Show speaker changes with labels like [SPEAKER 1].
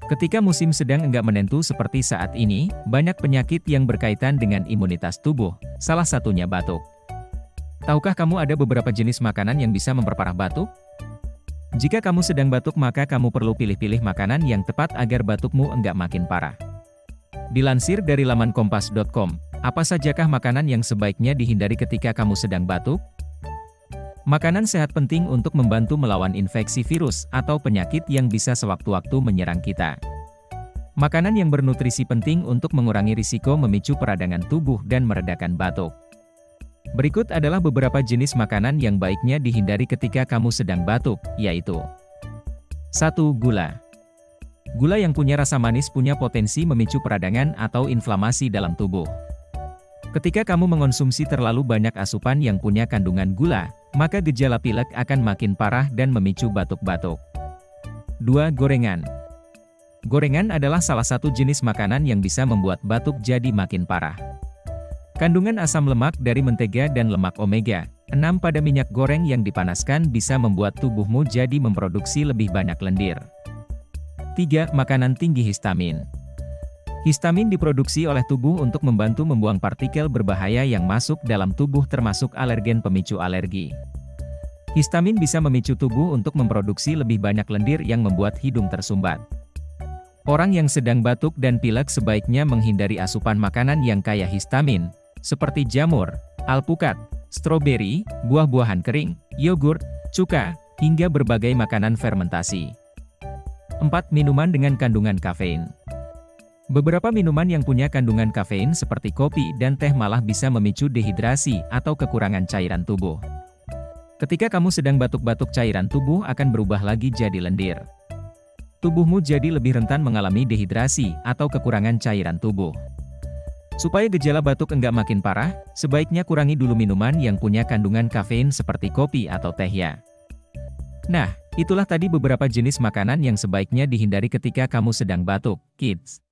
[SPEAKER 1] Ketika musim sedang enggak menentu seperti saat ini, banyak penyakit yang berkaitan dengan imunitas tubuh, salah satunya batuk. Tahukah kamu ada beberapa jenis makanan yang bisa memperparah batuk? Jika kamu sedang batuk maka kamu perlu pilih-pilih makanan yang tepat agar batukmu enggak makin parah. Dilansir dari laman kompas.com, apa sajakah makanan yang sebaiknya dihindari ketika kamu sedang batuk? Makanan sehat penting untuk membantu melawan infeksi virus atau penyakit yang bisa sewaktu-waktu menyerang kita. Makanan yang bernutrisi penting untuk mengurangi risiko memicu peradangan tubuh dan meredakan batuk. Berikut adalah beberapa jenis makanan yang baiknya dihindari ketika kamu sedang batuk, yaitu 1. Gula. Gula yang punya rasa manis punya potensi memicu peradangan atau inflamasi dalam tubuh. Ketika kamu mengonsumsi terlalu banyak asupan yang punya kandungan gula, maka gejala pilek akan makin parah dan memicu batuk-batuk. 2. Gorengan. Gorengan adalah salah satu jenis makanan yang bisa membuat batuk jadi makin parah. Kandungan asam lemak dari mentega dan lemak omega 6 pada minyak goreng yang dipanaskan bisa membuat tubuhmu jadi memproduksi lebih banyak lendir. 3. Makanan tinggi histamin. Histamin diproduksi oleh tubuh untuk membantu membuang partikel berbahaya yang masuk dalam tubuh termasuk alergen pemicu alergi. Histamin bisa memicu tubuh untuk memproduksi lebih banyak lendir yang membuat hidung tersumbat. Orang yang sedang batuk dan pilek sebaiknya menghindari asupan makanan yang kaya histamin, seperti jamur, alpukat, stroberi, buah-buahan kering, yogurt, cuka, hingga berbagai makanan fermentasi. 4. Minuman dengan kandungan kafein. Beberapa minuman yang punya kandungan kafein seperti kopi dan teh malah bisa memicu dehidrasi atau kekurangan cairan tubuh. Ketika kamu sedang batuk-batuk, cairan tubuh akan berubah lagi jadi lendir. Tubuhmu jadi lebih rentan mengalami dehidrasi atau kekurangan cairan tubuh. Supaya gejala batuk enggak makin parah, sebaiknya kurangi dulu minuman yang punya kandungan kafein seperti kopi atau teh ya. Nah, itulah tadi beberapa jenis makanan yang sebaiknya dihindari ketika kamu sedang batuk, kids.